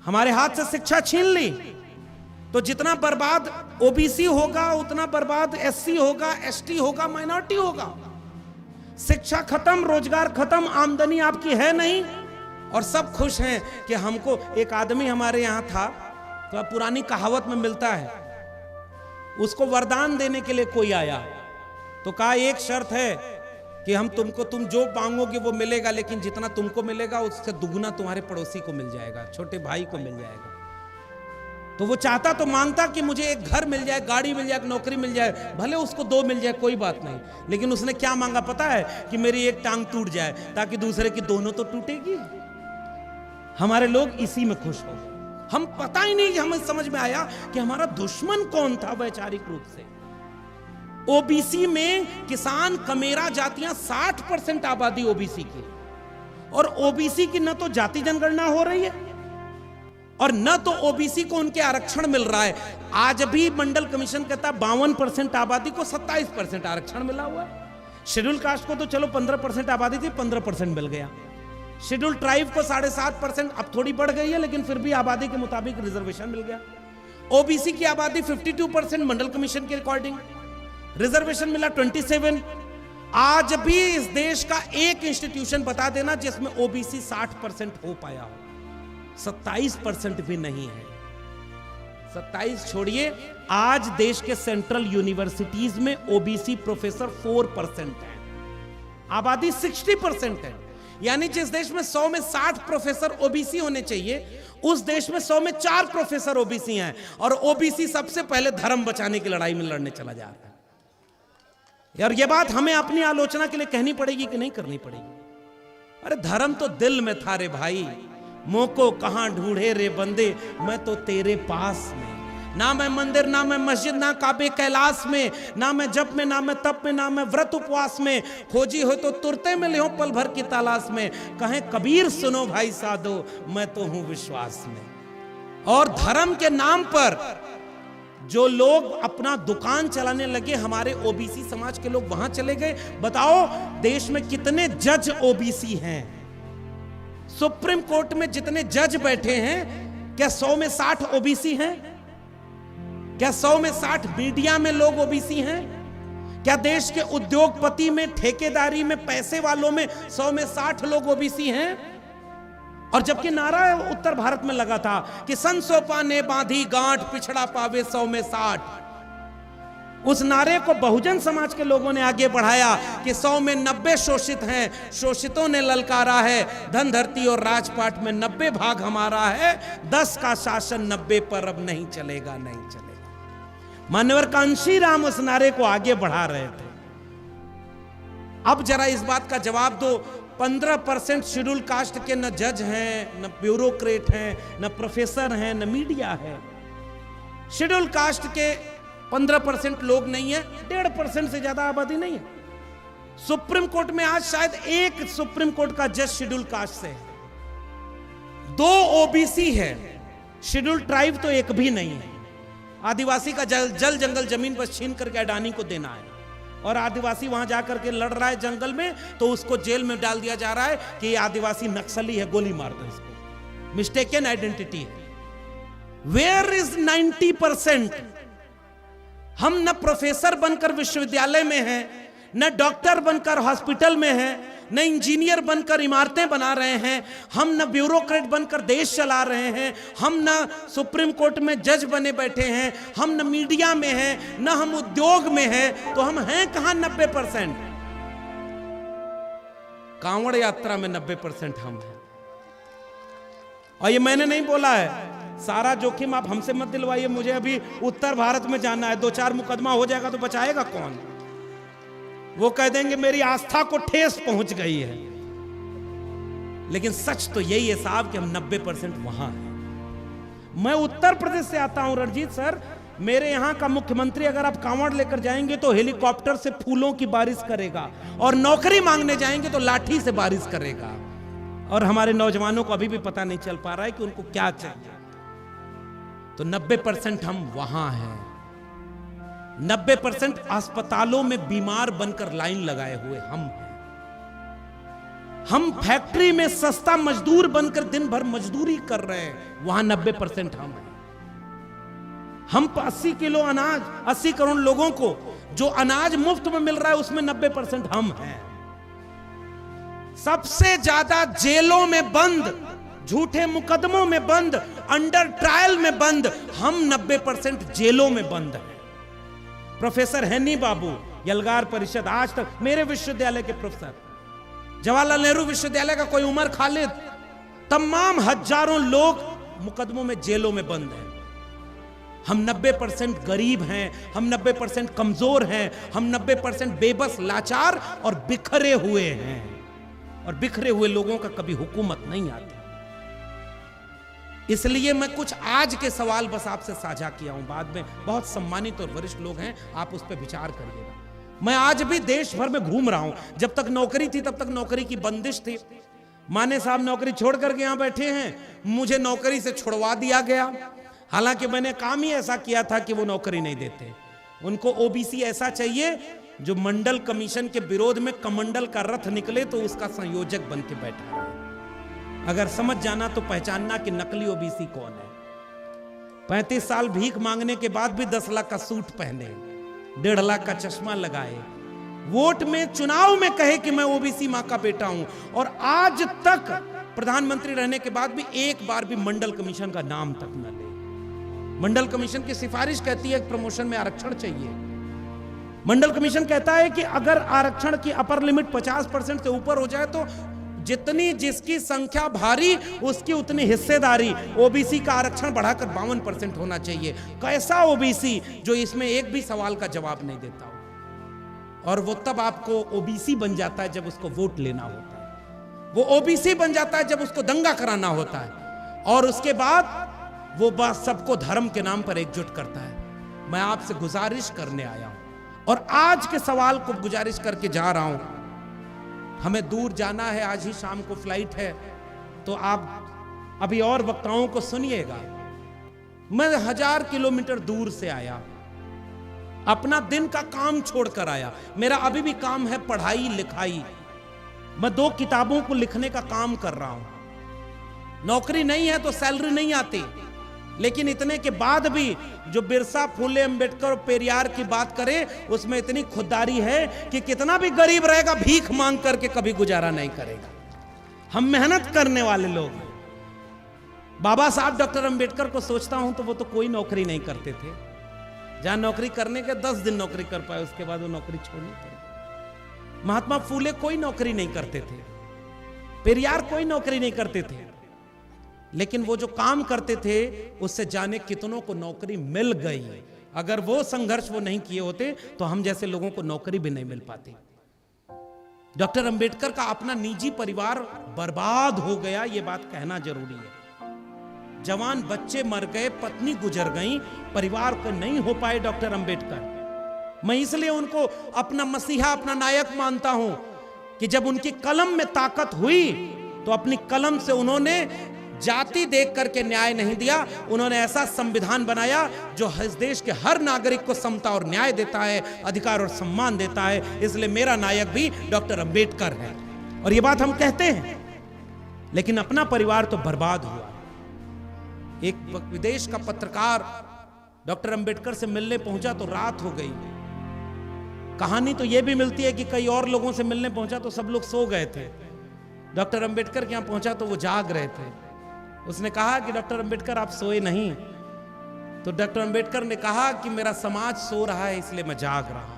हमारे हाथ से शिक्षा छीन ली तो जितना बर्बाद ओबीसी होगा उतना बर्बाद एससी होगा, एसटी होगा, माइनॉरिटी होगा। शिक्षा खत्म, रोजगार खत्म, आमदनी आपकी है नहीं और सब खुश हैं कि हमको। एक आदमी हमारे यहां था, तो पुरानी कहावत में मिलता है, उसको वरदान देने के लिए कोई आया तो कहा एक शर्त है कि हम तुमको, तुम जो मांगोगे वो मिलेगा, लेकिन जितना तुमको मिलेगा उससे दुगना तुम्हारे पड़ोसी को मिल जाएगा, छोटे भाई को मिल जाएगा। तो वो चाहता तो मांगता कि मुझे एक घर मिल जाए, गाड़ी मिल जाए, नौकरी मिल जाए, भले उसको 2 मिल जाए कोई बात नहीं, लेकिन उसने क्या मांगा पता है? कि मेरी एक टांग टूट जाए ताकि दूसरे की दोनों तो टूटेगी। हमारे लोग इसी में खुश हो। हम पता ही नहीं, हमें समझ में आया कि हमारा दुश्मन कौन था वैचारिक रूप से। ओबीसी में किसान कमेरा जातियां 60% आबादी ओबीसी की, और ओबीसी की न तो जाति जनगणना हो रही है और न तो ओबीसी को उनके आरक्षण मिल रहा है। आज भी मंडल कमीशन कहता है 52% आबादी को 27% आरक्षण मिला हुआ है। शेड्यूल कास्ट को तो चलो 15% आबादी थी, 15% मिल गया। शेड्यूल ट्राइब को 7.5%, अब थोड़ी बढ़ गई है लेकिन फिर भी आबादी के मुताबिक रिजर्वेशन मिल गया। ओबीसी की आबादी 52% मंडल कमीशन के अकॉर्डिंग, रिजर्वेशन मिला 27। आज भी इस देश का एक इंस्टीट्यूशन बता देना जिसमें ओबीसी 60% हो पाया हो, 27% भी नहीं है। 27 छोड़िए, आज देश के सेंट्रल यूनिवर्सिटीज में ओबीसी प्रोफेसर 4% है, आबादी 60% है। यानी जिस देश में 100 में 60 प्रोफेसर ओबीसी होने चाहिए, उस देश में 100 में 4 प्रोफेसर ओबीसी हैं, और ओबीसी सबसे पहले धर्म बचाने की लड़ाई में लड़ने चला जा रहा है। यार ये बात हमें अपनी आलोचना के लिए कहनी पड़ेगी कि नहीं करनी पड़ेगी? अरे धर्म तो दिल में था रे भाई, मोको कहां ढूंढे रे बंदे, मैं तो तेरे पास में। ना मैं मंदिर, ना मैं मस्जिद, ना काबे कैलाश में, ना मैं जप में, ना मैं तप में, ना मैं व्रत उपवास में, खोजी हो तो तुरते में ले हो पल भर की तलाश में। कहें कबीर सुनो भाई साधो, मैं तो हूं विश्वास में। और धर्म के नाम पर जो लोग अपना दुकान चलाने लगे, हमारे ओबीसी समाज के लोग वहां चले गए। बताओ देश में कितने जज ओबीसी हैं? सुप्रीम कोर्ट में जितने जज बैठे हैं, क्या 100 में 60 ओबीसी हैं? क्या 100 में 60 मीडिया में लोग ओबीसी हैं? क्या देश के उद्योगपति में, ठेकेदारी में, पैसे वालों में 100 में 60 लोग ओबीसी हैं? और जबकि नारा उत्तर भारत में लगा था कि संसोपा ने बांधी गांठ, पिछड़ा पावे 100 में 60। उस नारे को बहुजन समाज के लोगों ने आगे बढ़ाया कि 100 में 90 शोषित हैं, शोषितों ने ललकारा है, धन धरती और राजपाट में 90 भाग हमारा है, 10 का शासन 90 पर अब नहीं चलेगा, नहीं चलेगा। मान्यवर कांशी राम उस नारे को आगे बढ़ा रहे थे। अब जरा इस बात का जवाब दो, 15% शेड्यूल कास्ट के न जज हैं, न ब्यूरोक्रेट हैं, न प्रोफेसर हैं, न मीडिया है। शेड्यूल कास्ट के 15% लोग नहीं है, 1.5% से ज्यादा आबादी नहीं है। सुप्रीम कोर्ट में आज शायद एक सुप्रीम कोर्ट का जज शेड्यूल कास्ट से है, 2 ओबीसी है, शेड्यूल ट्राइब तो एक भी नहीं है। आदिवासी का जल जंगल जमीन पर छीन करके अडानी को देना है, और आदिवासी वहां जाकर के लड़ रहा है जंगल में, तो उसको जेल में डाल दिया जा रहा है कि ये आदिवासी नक्सली है, गोली मार दो इसको, मिस्टेकन आइडेंटिटी है। Where is 90%? हम न प्रोफेसर बनकर विश्वविद्यालय में हैं, न डॉक्टर बनकर हॉस्पिटल में हैं, न इंजीनियर बनकर इमारतें बना रहे हैं, हम न ब्यूरोक्रेट बनकर देश चला रहे हैं, हम न सुप्रीम कोर्ट में जज बने बैठे हैं, हम न मीडिया में हैं, न हम उद्योग में हैं, तो हम हैं कहां 90%? कांवड़ यात्रा में 90% हम हैं। और ये मैंने नहीं बोला है, सारा जोखिम आप हमसे मत दिलवाइए। मुझे अभी उत्तर भारत में जाना है, 2-4 मुकदमा हो जाएगा तो बचाएगा कौन? वो कह देंगे मेरी आस्था को ठेस पहुंच गई है। लेकिन सच तो यही है साहब कि हम 90% वहां हैं। मैं उत्तर प्रदेश से आता हूं रणजीत सर, मेरे यहां का मुख्यमंत्री अगर आप कांवड़ लेकर जाएंगे तो हेलीकॉप्टर से फूलों की बारिश करेगा, और नौकरी मांगने जाएंगे तो लाठी से बारिश करेगा। और हमारे नौजवानों को अभी भी पता नहीं चल पा रहा है कि उनको क्या चाहिए। तो 90% हम वहां हैं। 90% अस्पतालों में बीमार बनकर लाइन लगाए हुए हम हैं। हम फैक्ट्री में सस्ता मजदूर बनकर दिन भर मजदूरी कर रहे हैं, वहां 90% हम हैं। हम 80 किलो अनाज 80 करोड़ लोगों को जो अनाज मुफ्त में मिल रहा है उसमें 90% हम हैं। सबसे ज्यादा जेलों में बंद, झूठे मुकदमों में बंद, अंडर ट्रायल में बंद, हम 90% जेलों में बंद हैं। प्रोफेसर हैनी बाबू, यलगार परिषद, आज तक मेरे विश्वविद्यालय के प्रोफेसर, जवाहरलाल नेहरू विश्वविद्यालय का कोई उमर खालिद, तमाम हजारों लोग मुकदमों में जेलों में बंद हैं। हम 90% गरीब हैं, हम 90% कमजोर हैं, हम 90% बेबस, लाचार और बिखरे हुए हैं। और बिखरे हुए लोगों का कभी हुकूमत नहीं आती। इसलिए मैं कुछ आज के सवाल बस आपसे साझा किया हूं, बाद में बहुत सम्मानित और वरिष्ठ लोग हैं, आप उस पर विचार करिएगा। मैं आज भी देश भर में घूम रहा हूं। जब तक नौकरी थी तब तक नौकरी की बंदिश थी। माने साहब नौकरी छोड़ करके यहां बैठे हैं, मुझे नौकरी से छुड़वा दिया गया। हालांकि मैंने काम ही ऐसा किया था कि वो नौकरी नहीं देते। उनको ओबीसी ऐसा चाहिए जो मंडल कमीशन के विरोध में कमंडल का रथ निकले तो उसका संयोजक बन के बैठा है। अगर समझ जाना तो पहचानना कि नकली ओबीसी कौन है। 35 साल भीख मांगने के बाद भी 10 लाख का सूट पहने, 1.5 लाख का चश्मा लगाए, वोट में चुनाव में कहे कि मैं ओबीसी मां का बेटा हूं, और आज तक प्रधानमंत्री रहने के बाद भी एक बार भी मंडल कमीशन का नाम तक न ले। मंडल कमीशन की सिफारिश कहती है प्रमोशन में आरक्षण चाहिए। मंडल कमीशन कहता है कि अगर आरक्षण की अपर लिमिट 50% से ऊपर हो जाए तो जितनी जिसकी संख्या भारी उसकी उतनी हिस्सेदारी, ओबीसी का आरक्षण बढ़ाकर 52% होना चाहिए। कैसा ओबीसी जो इसमें एक भी सवाल का जवाब नहीं देता हो। और वो तब आपको ओबीसी बन जाता है जब उसको वोट लेना होता है। वो ओबीसी बन जाता है जब उसको दंगा कराना होता है, और उसके बाद वो बात सबको धर्म के नाम पर एकजुट करता है। मैं आपसे गुजारिश करने आया हूं, और आज के सवाल को गुजारिश करके जा रहा हूं। हमें दूर जाना है, आज ही शाम को फ्लाइट है, तो आप अभी और वक्ताओं को सुनिएगा। मैं 1000 किलोमीटर दूर से आया, अपना दिन का काम छोड़कर आया। मेरा अभी भी काम है पढ़ाई लिखाई। मैं 2 किताबों को लिखने का काम कर रहा हूं। नौकरी नहीं है तो सैलरी नहीं आती, लेकिन इतने के बाद भी जो बिरसा, फुले, अंबेडकर और पेरियार की बात करें उसमें इतनी खुददारी है कि कितना भी गरीब रहेगा भीख मांग करके कभी गुजारा नहीं करेगा। हम मेहनत करने वाले लोग हैं। बाबा साहब डॉक्टर अंबेडकर को सोचता हूं तो वो तो कोई नौकरी नहीं करते थे। जहां नौकरी करने के 10 दिन नौकरी कर पाए, उसके बाद वो नौकरी छोड़नी पड़ी। महात्मा फूले कोई नौकरी नहीं करते थे, पेरियार कोई नौकरी नहीं करते थे, लेकिन वो जो काम करते थे उससे जाने कितनों को नौकरी मिल गई। अगर वो संघर्ष वो नहीं किए होते तो हम जैसे लोगों को नौकरी भी नहीं मिल पाती। डॉक्टर अंबेडकर का अपना निजी परिवार बर्बाद हो गया, ये बात कहना जरूरी है। जवान बच्चे मर गए, पत्नी गुजर गई, परिवार को नहीं हो पाए डॉक्टर अंबेडकर। मैं इसलिए उनको अपना मसीहा, अपना नायक मानता हूं कि जब उनकी कलम में ताकत हुई तो अपनी कलम से उन्होंने जाति देख करके न्याय नहीं दिया, उन्होंने ऐसा संविधान बनाया जो इस देश के हर नागरिक को समता और न्याय देता है, अधिकार और सम्मान देता है। इसलिए मेरा नायक भी डॉक्टर अंबेडकर है, और ये बात हम कहते हैं। लेकिन अपना परिवार तो बर्बाद हुआ। एक विदेश का पत्रकार डॉक्टर अंबेडकर से मिलने पहुंचा तो रात हो गई। कहानी तो यह भी मिलती है कि कई और लोगों से मिलने पहुंचा तो सब लोग सो गए थे। डॉक्टर अंबेडकर के यहां पहुंचा तो वो जाग रहे थे। उसने कहा कि डॉक्टर अंबेडकर आप सोए नहीं। तो डॉक्टर अंबेडकर ने कहा कि मेरा समाज सो रहा है इसलिए मैं जाग रहा हूं।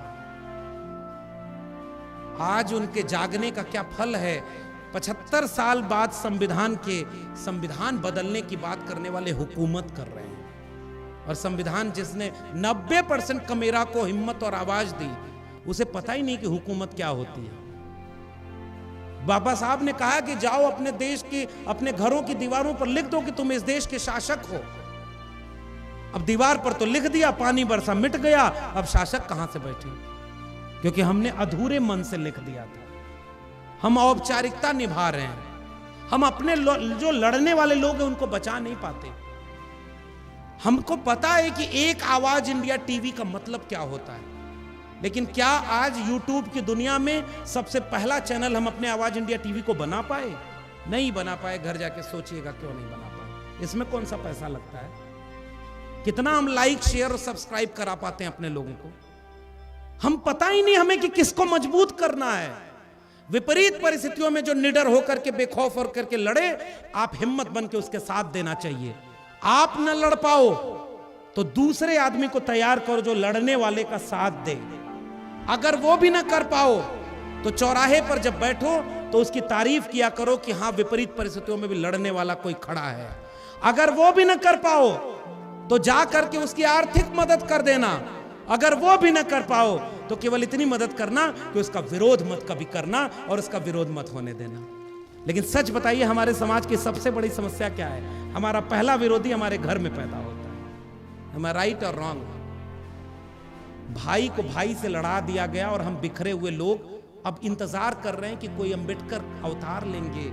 आज उनके जागने का क्या फल है। 75 साल बाद संविधान बदलने की बात करने वाले हुकूमत कर रहे हैं, और संविधान जिसने 90% कमेरा को हिम्मत और आवाज दी, उसे पता ही नहीं कि हुकूमत क्या होती है। बाबा साहब ने कहा कि जाओ अपने देश की, अपने घरों की दीवारों पर लिख दो कि तुम इस देश के शासक हो। अब दीवार पर तो लिख दिया, पानी बरसा मिट गया, अब शासक कहां से बैठे? क्योंकि हमने अधूरे मन से लिख दिया था। हम औपचारिकता निभा रहे हैं। हम अपने जो लड़ने वाले लोग हैं उनको बचा नहीं पाते। हमको पता है कि एक आवाज इंडिया टीवी का मतलब क्या होता है। लेकिन क्या आज YouTube की दुनिया में सबसे पहला चैनल हम अपने आवाज इंडिया टीवी को बना पाए? नहीं बना पाए। घर जाके सोचिएगा क्यों नहीं बना पाए। इसमें कौन सा पैसा लगता है? कितना हम लाइक, शेयर और सब्सक्राइब करा पाते हैं अपने लोगों को? हम पता ही नहीं हमें कि किसको मजबूत करना है। विपरीत परिस्थितियों में जो निडर होकर के, बेखौफ होकर के लड़े, आप हिम्मत बन के उसके साथ देना चाहिए। आप न लड़ पाओ तो दूसरे आदमी को तैयार करो जो लड़ने वाले का साथ दे। अगर वो भी ना कर पाओ तो चौराहे पर जब बैठो तो उसकी तारीफ किया करो कि हां, विपरीत परिस्थितियों में भी लड़ने वाला कोई खड़ा है। अगर वो भी ना कर पाओ तो जा करके उसकी आर्थिक मदद कर देना। अगर वो भी ना कर पाओ तो केवल इतनी मदद करना कि उसका विरोध मत कभी करना और उसका विरोध मत होने देना। लेकिन सच बताइए, हमारे समाज की सबसे बड़ी समस्या क्या है? हमारा पहला विरोधी हमारे घर में पैदा होता है। हम राइट और रॉन्ग? भाई को भाई से लड़ा दिया गया और हम बिखरे हुए लोग अब इंतजार कर रहे हैं कि कोई अंबेडकर अवतार लेंगे,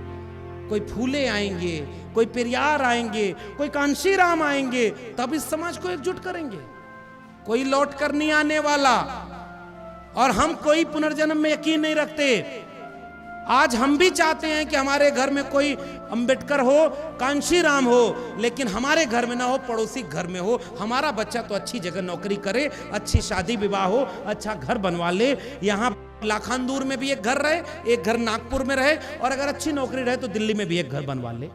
कोई फूले आएंगे, कोई पेरियार आएंगे, कोई कांशीराम आएंगे, तब इस समाज को एकजुट करेंगे। कोई लौट कर नहीं आने वाला। और हम कोई पुनर्जन्म में यकीन नहीं रखते। आज हम भी चाहते हैं कि हमारे घर में कोई अंबेडकर हो, कांशीराम हो, लेकिन हमारे घर में ना हो, पड़ोसी घर में हो। हमारा बच्चा तो अच्छी जगह नौकरी करे, अच्छी शादी विवाह हो, अच्छा घर बनवा ले, यहां लाखानदूर में भी एक घर रहे, एक घर नागपुर में रहे, और अगर अच्छी नौकरी रहे तो दिल्ली में भी एक घर बनवा ले।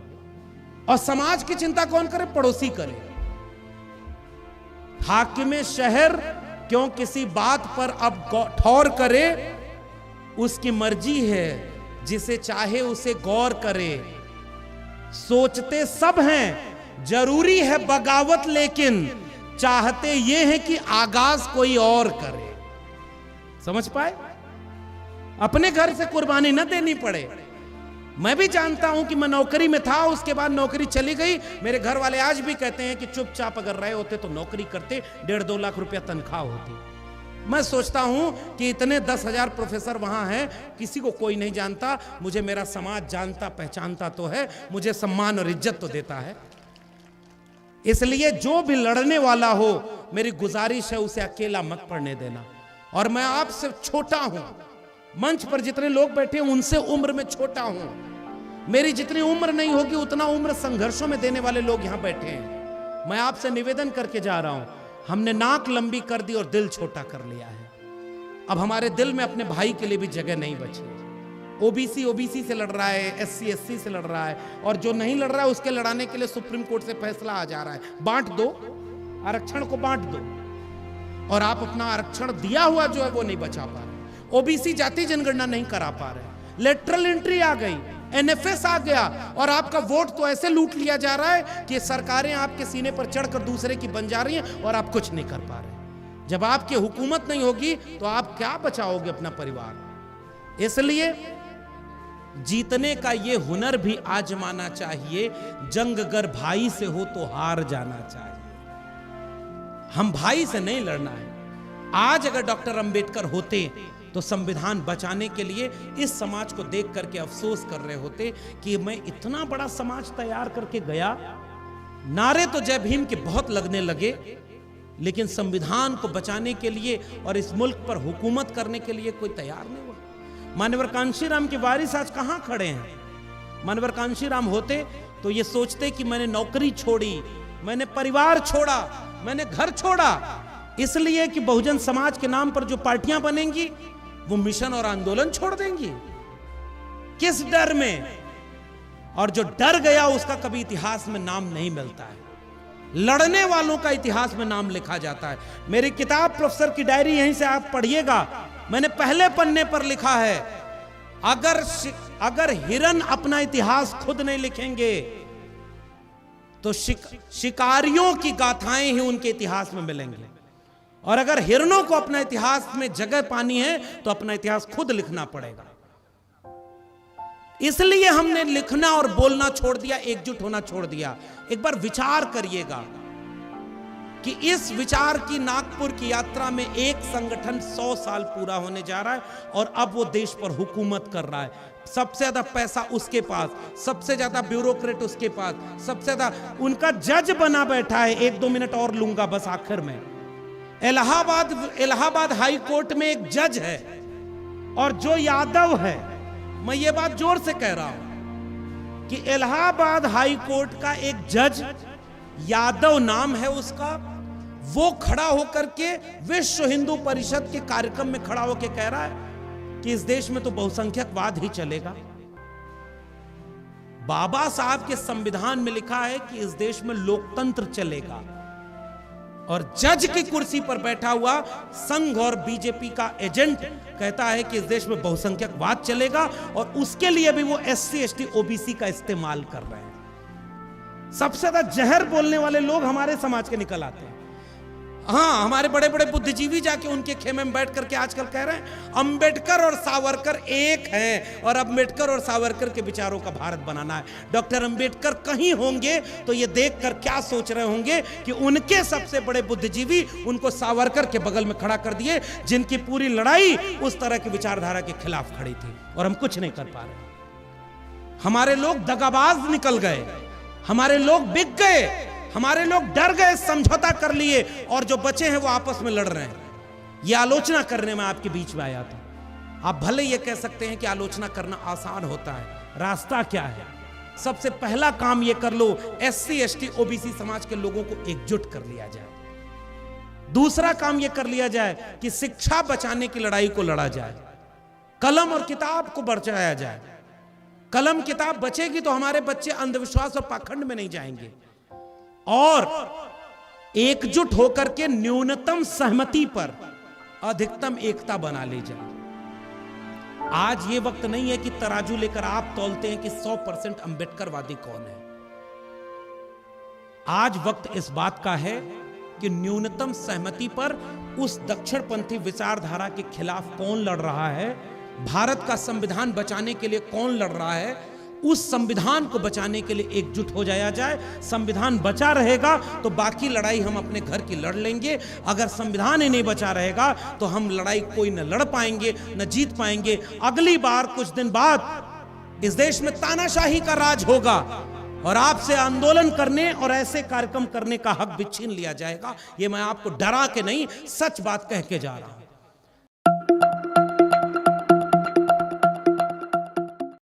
और समाज की चिंता कौन करे? पड़ोसी करे। हाकिमे शहर क्यों किसी बात पर अब ठौर करे? उसकी मर्जी है, जिसे चाहे उसे गौर करे। सोचते सब हैं जरूरी है बगावत, लेकिन चाहते ये है कि आगाज कोई और करे। समझ पाए? अपने घर से कुर्बानी न देनी पड़े। मैं भी जानता हूं कि मैं नौकरी में था, उसके बाद नौकरी चली गई। मेरे घर वाले आज भी कहते हैं कि चुपचाप अगर रहे होते तो नौकरी करते, 1.5-2 लाख रुपया तनख्वाह होती। मैं सोचता हूं कि इतने 10,000 प्रोफेसर वहां हैं, किसी को कोई नहीं जानता। मुझे मेरा समाज जानता पहचानता तो है, मुझे सम्मान और इज्जत तो देता है। इसलिए जो भी लड़ने वाला हो, मेरी गुजारिश है उसे अकेला मत पड़ने देना। और मैं आपसे छोटा हूं, मंच पर जितने लोग बैठे हैं उनसे उम्र में छोटा हूं। मेरी जितनी उम्र नहीं होगी उतना उम्र संघर्षों में देने वाले लोग यहां बैठे हैं। मैं आपसे निवेदन करके जा रहा हूं, हमने नाक लंबी कर दी और दिल छोटा कर लिया है। अब हमारे दिल में अपने भाई के लिए भी जगह नहीं बची। ओबीसी से लड़ रहा है, SC से लड़ रहा है, और जो नहीं लड़ रहा है उसके लड़ाने के लिए सुप्रीम कोर्ट से फैसला आ जा रहा है। बांट दो, आरक्षण को बांट दो। और आप अपना आरक्षण दिया हुआ जो है वो नहीं बचा पा रहे। ओबीसी जाति जनगणना नहीं करा पा रहे। लेटरल एंट्री आ गई, NFS आ गया, और आपका वोट तो ऐसे लूट लिया जा रहा है कि सरकारें आपके सीने पर चढ़कर दूसरे की बन जा रही हैं और आप कुछ नहीं कर पा रहे। जब आपकी हुकूमत नहीं होगी तो आप क्या बचाओगे अपना परिवार? इसलिए जीतने का ये हुनर भी आजमाना चाहिए। जंग अगर भाई से हो तो हार जाना चाहिए। हम भाई से नहीं लड़ना है। आज अगर डॉक्टर अंबेडकर होते तो संविधान बचाने के लिए इस समाज को देख करके अफसोस कर रहे होते कि मैं इतना बड़ा समाज तैयार करके गया। नारे तो जय भीम के बहुत लगने लगे, लेकिन संविधान को बचाने के लिए और इस मुल्क पर हुकूमत करने के लिए कोई तैयार नहीं हुआ। मानवर कांशीराम के वारिस आज कहां खड़े हैं? मानवर कांशीराम होते तो ये सोचते कि मैंने नौकरी छोड़ी, मैंने परिवार छोड़ा, मैंने घर छोड़ा, इसलिए कि बहुजन समाज के नाम पर जो पार्टियां बनेंगी वो मिशन और आंदोलन छोड़ देंगी। किस डर में? और जो डर गया उसका कभी इतिहास में नाम नहीं मिलता है। लड़ने वालों का इतिहास में नाम लिखा जाता है। मेरी किताब प्रोफेसर की डायरी यहीं से आप पढ़िएगा, मैंने पहले पन्ने पर लिखा है, अगर हिरन अपना इतिहास खुद नहीं लिखेंगे तो शिकारियों की गाथाएं ही उनके इतिहास में मिलेंगी। और अगर हिरणों को अपना इतिहास में जगह पानी है तो अपना इतिहास खुद लिखना पड़ेगा। इसलिए हमने लिखना और बोलना छोड़ दिया, एकजुट होना छोड़ दिया। एक बार विचार करिएगा कि इस विचार की नागपुर की यात्रा में एक संगठन 100 साल पूरा होने जा रहा है और अब वो देश पर हुकूमत कर रहा है। सबसे ज्यादा पैसा उसके पास, सबसे ज्यादा ब्यूरोक्रेट उसके पास, सबसे ज्यादा उनका जज बना बैठा है। 1-2 मिनट और लूंगा बस आखिर में। इलाहाबाद हाई कोर्ट में एक जज है और जो यादव है, मैं ये बात जोर से कह रहा हूं कि इलाहाबाद हाई कोर्ट का एक जज यादव नाम है उसका, वो खड़ा होकर के विश्व हिंदू परिषद के कार्यक्रम में खड़ा होकर कह रहा है कि इस देश में तो बहुसंख्यकवाद ही चलेगा। बाबा साहब के संविधान में लिखा है कि इस देश में लोकतंत्र चलेगा, और जज की कुर्सी पर बैठा हुआ संघ और बीजेपी का एजेंट कहता है कि इस देश में बहुसंख्यकवाद चलेगा, और उसके लिए भी वो एससी एसटी ओबीसी का इस्तेमाल कर रहे हैं। सबसे ज्यादा जहर बोलने वाले लोग हमारे समाज के निकल आते हैं। हाँ, हमारे बड़े बड़े बुद्धिजीवी जाके उनके खेमे में बैठ करके आजकल कह रहे हैं अंबेडकर और सावरकर एक हैं, और अंबेडकर और सावरकर के विचारों का भारत बनाना है। डॉक्टर अंबेडकर कहीं होंगे तो ये देखकर क्या सोच रहे होंगे कि उनके सबसे बड़े बुद्धिजीवी उनको सावरकर के बगल में खड़ा कर दिए, जिनकी पूरी लड़ाई उस तरह की विचारधारा के खिलाफ खड़ी थी, और हम कुछ नहीं कर पा रहे। हमारे लोग दगाबाज निकल गए, हमारे लोग बिक गए, हमारे लोग डर गए, समझौता कर लिए, और जो बचे हैं वो आपस में लड़ रहे हैं। ये आलोचना करने में आपके बीच में आया था। आप भले ये कह सकते हैं कि आलोचना करना आसान होता है, रास्ता क्या है? सबसे पहला काम ये कर लो, एससी एसटी ओबीसी समाज के लोगों को एकजुट कर लिया जाए। दूसरा काम ये कर लिया जाए कि शिक्षा बचाने की लड़ाई को लड़ा जाए, कलम और किताब को बचाया जाए। कलम किताब बचेगी तो हमारे बच्चे अंधविश्वास और पाखंड में नहीं जाएंगे, और एकजुट होकर के न्यूनतम सहमति पर अधिकतम एकता बना ले जाए। आज ये वक्त नहीं है कि तराजू लेकर आप तौलते हैं कि 100% अंबेडकरवादी कौन है। आज वक्त इस बात का है कि न्यूनतम सहमति पर उस दक्षिणपंथी विचारधारा के खिलाफ कौन लड़ रहा है, भारत का संविधान बचाने के लिए कौन लड़ रहा है, उस संविधान को बचाने के लिए एकजुट हो जाया जाए। संविधान बचा रहेगा तो बाकी लड़ाई हम अपने घर की लड़ लेंगे, अगर संविधान ही नहीं बचा रहेगा तो हम लड़ाई कोई न लड़ पाएंगे न जीत पाएंगे। अगली बार कुछ दिन बाद इस देश में तानाशाही का राज होगा, और आपसे आंदोलन करने और ऐसे कार्यक्रम करने का हक भी छीन लिया जाएगा। ये मैं आपको डरा के नहीं, सच बात कह के जा रहा हूं।